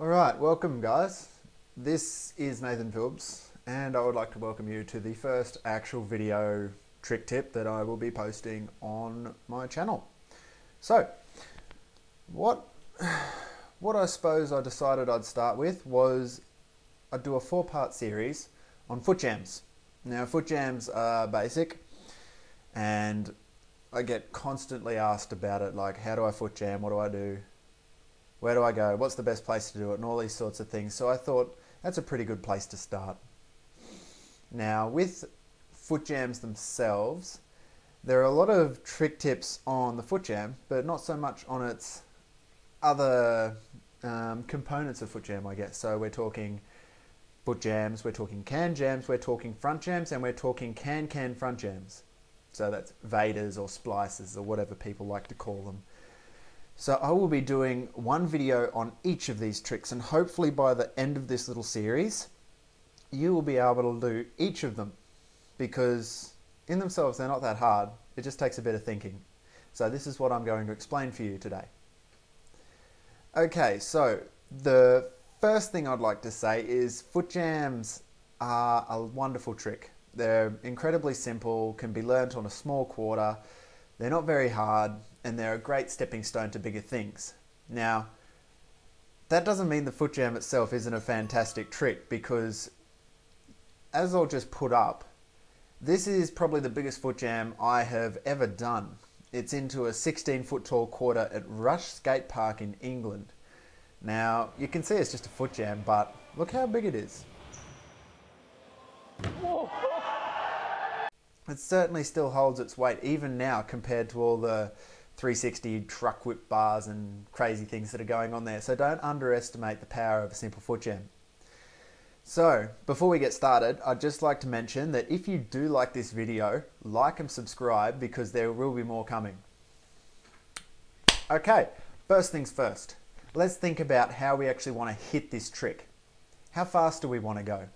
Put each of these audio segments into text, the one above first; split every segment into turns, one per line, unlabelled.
Alright, welcome guys. This is Nathan Phillips and I would like to welcome you to the first actual video trick tip that I will be posting on my channel. So, what I suppose I decided I'd start with was I'd do a 4-part series on foot jams. Now foot jams are basic and I get constantly asked about it, like how do I foot jam, what do I do? Where do I go? What's the best place to do it? And all these sorts of things. So I thought that's a pretty good place to start. Now with foot jams themselves, there are a lot of trick tips on the foot jam, but not so much on its other components of foot jam, I guess. So we're talking foot jams, we're talking can jams, we're talking front jams, and we're talking can front jams. So that's vaders or splices or whatever people like to call them. So I will be doing one video on each of these tricks, and hopefully by the end of this little series you will be able to do each of them, because in themselves they're not that hard, it just takes a bit of thinking. So this is what I'm going to explain for you today. Okay, so the first thing I'd like to say is foot jams are a wonderful trick. They're incredibly simple, can be learnt on a small quarter, they're not very hard, and they're a great stepping stone to bigger things. Now, that doesn't mean the foot jam itself isn't a fantastic trick, because as I'll just put up, this is probably the biggest foot jam I have ever done. It's into a 16-foot tall quarter at Rush Skate Park in England. Now, you can see it's just a foot jam, but look how big it is. Whoa. It certainly still holds its weight even now compared to all the 360 truck whip bars and crazy things that are going on there. So don't underestimate the power of a simple foot jam. So before we get started, I'd just like to mention that if you do like this video, like and subscribe, because there will be more coming. Okay, first things first. Let's think about how we actually want to hit this trick. How fast do we want to go?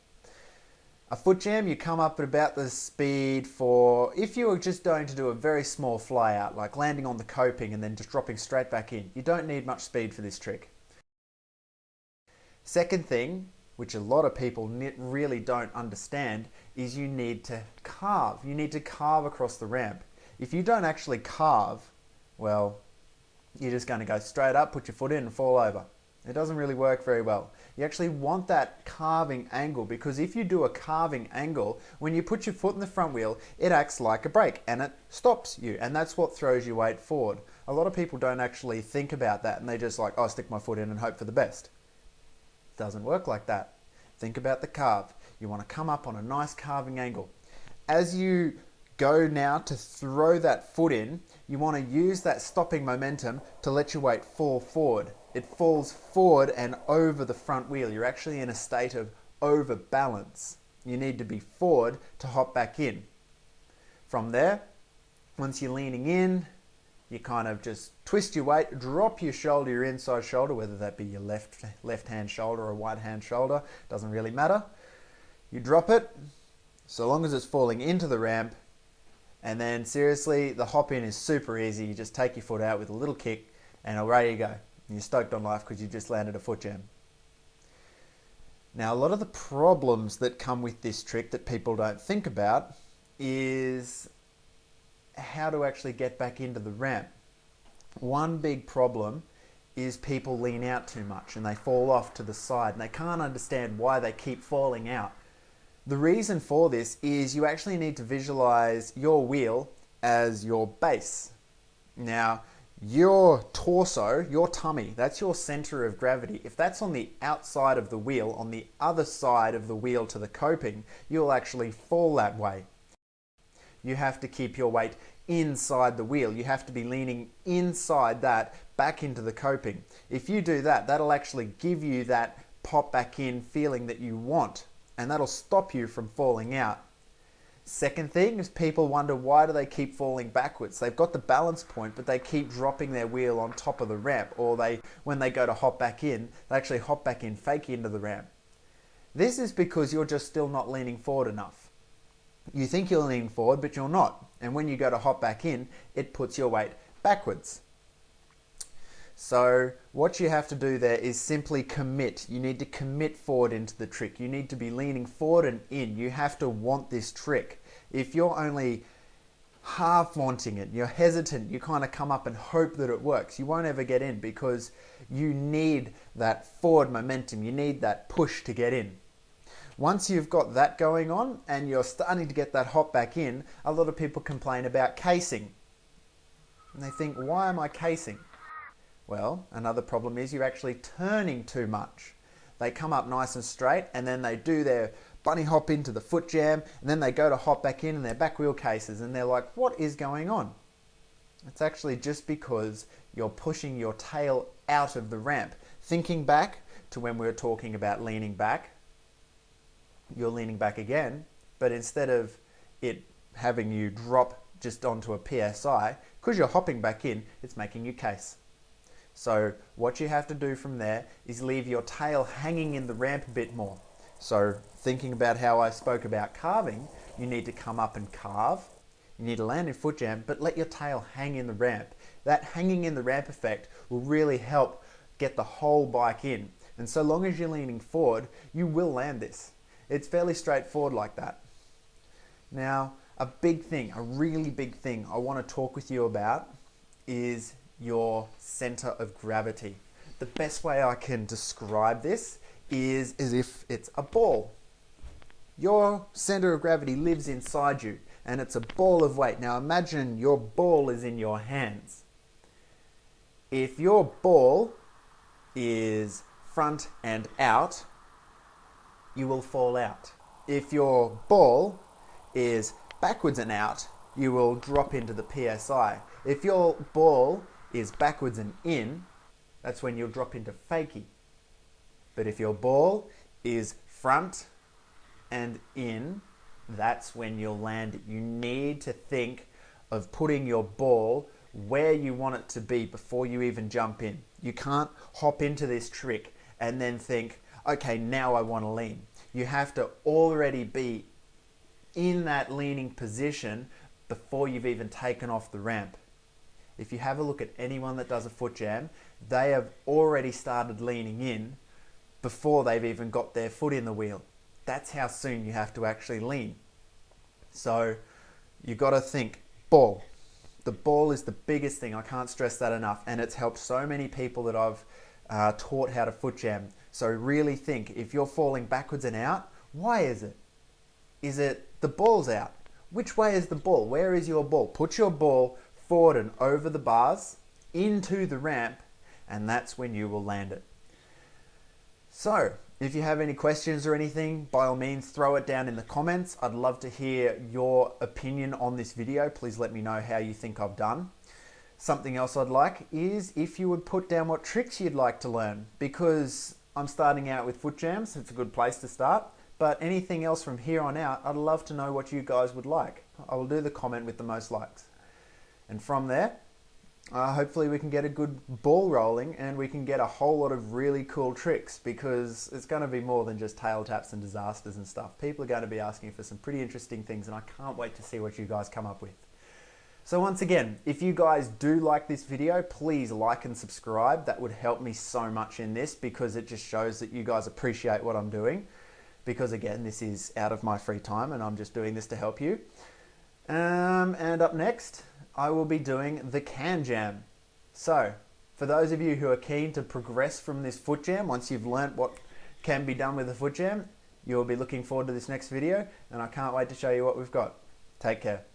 A foot jam, you come up at about the speed for, if you were just going to do a very small fly out, like landing on the coping and then just dropping straight back in. You don't need much speed for this trick. Second thing, which a lot of people really don't understand, is you need to carve. You need to carve across the ramp. If you don't actually carve, well, you're just going to go straight up, put your foot in and fall over. It doesn't really work very well. You actually want that carving angle, because if you do a carving angle, when you put your foot in the front wheel, it acts like a brake and it stops you, and that's what throws your weight forward. A lot of people don't actually think about that, and they just like, oh, stick my foot in and hope for the best. It doesn't work like that. Think about the carve. You want to come up on a nice carving angle. As you go now to throw that foot in, you want to use that stopping momentum to let your weight fall forward. It falls forward and over the front wheel. You're actually in a state of overbalance. You need to be forward to hop back in. From there, once you're leaning in, you kind of just twist your weight, drop your shoulder, your inside shoulder, whether that be your left hand shoulder or right hand shoulder, doesn't really matter. You drop it, so long as it's falling into the ramp, and then seriously, the hop in is super easy. You just take your foot out with a little kick and away you go. And you're stoked on life because you just landed a foot jam. Now, a lot of the problems that come with this trick that people don't think about is how to actually get back into the ramp. One big problem is people lean out too much and they fall off to the side, and they can't understand why they keep falling out. The reason for this is you actually need to visualize your wheel as your base. Now, your torso, your tummy, that's your center of gravity. If that's on the outside of the wheel, on the other side of the wheel to the coping, you'll actually fall that way. You have to keep your weight inside the wheel. You have to be leaning inside that back into the coping. If you do that, that'll actually give you that pop back in feeling that you want, and that'll stop you from falling out. Second thing is people wonder, why do they keep falling backwards? They've got the balance point, but they keep dropping their wheel on top of the ramp, or when they go to hop back in, they actually hop back in fake into the ramp. This is because you're just still not leaning forward enough. You think you're leaning forward, but you're not. And when you go to hop back in, it puts your weight backwards. So what you have to do there is simply commit. You need to commit forward into the trick. You need to be leaning forward and in. You have to want this trick. If you're only half wanting it, you're hesitant, you kind of come up and hope that it works, you won't ever get in, because you need that forward momentum. You need that push to get in. Once you've got that going on and you're starting to get that hop back in, a lot of people complain about casing. And they think, why am I casing? Well, another problem is you're actually turning too much. They come up nice and straight and then they do their bunny hop into the foot jam and then they go to hop back in and their back wheel cases and they're like, what is going on? It's actually just because you're pushing your tail out of the ramp. Thinking back to when we were talking about leaning back, you're leaning back again, but instead of it having you drop just onto a PSI, because you're hopping back in, it's making you case. So what you have to do from there is leave your tail hanging in the ramp a bit more. So thinking about how I spoke about carving, you need to come up and carve. You need to land in foot jam, but let your tail hang in the ramp. That hanging in the ramp effect will really help get the whole bike in. And so long as you're leaning forward, you will land this. It's fairly straightforward like that. Now, a big thing, a really big thing I want to talk with you about is your center of gravity. The best way I can describe this is as if it's a ball. Your center of gravity lives inside you and it's a ball of weight. Now imagine your ball is in your hands. If your ball is front and out, you will fall out. If your ball is backwards and out, you will drop into the PSI. If your ball is backwards and in, that's when you'll drop into fakie. But if your ball is front and in, that's when you'll land it. You need to think of putting your ball where you want it to be before you even jump in. You can't hop into this trick and then think, okay, now I want to lean. You have to already be in that leaning position before you've even taken off the ramp. If you have a look at anyone that does a foot jam, they have already started leaning in before they've even got their foot in the wheel. That's how soon you have to actually lean. So you've got to think ball. The ball is the biggest thing. I can't stress that enough. And it's helped so many people that I've taught how to foot jam. So really think, if you're falling backwards and out, why is it? Is it the ball's out? Which way is the ball? Where is your ball? Put your ball forward and over the bars, into the ramp, and that's when you will land it. So, if you have any questions or anything, by all means throw it down in the comments. I'd love to hear your opinion on this video. Please let me know how you think I've done. Something else I'd like is if you would put down what tricks you'd like to learn, because I'm starting out with foot jams. It's a good place to start. But anything else from here on out, I'd love to know what you guys would like. I will do the comment with the most likes. And from there, hopefully we can get a good ball rolling and we can get a whole lot of really cool tricks, because it's going to be more than just tail taps and disasters and stuff. People are going to be asking for some pretty interesting things and I can't wait to see what you guys come up with. So once again, if you guys do like this video, please like and subscribe. That would help me so much in this, because it just shows that you guys appreciate what I'm doing. Because again, this is out of my free time and I'm just doing this to help you. And up next, I will be doing the canjam. So, for those of you who are keen to progress from this foot jam, once you've learnt what can be done with a foot jam, you'll be looking forward to this next video, and I can't wait to show you what we've got. Take care.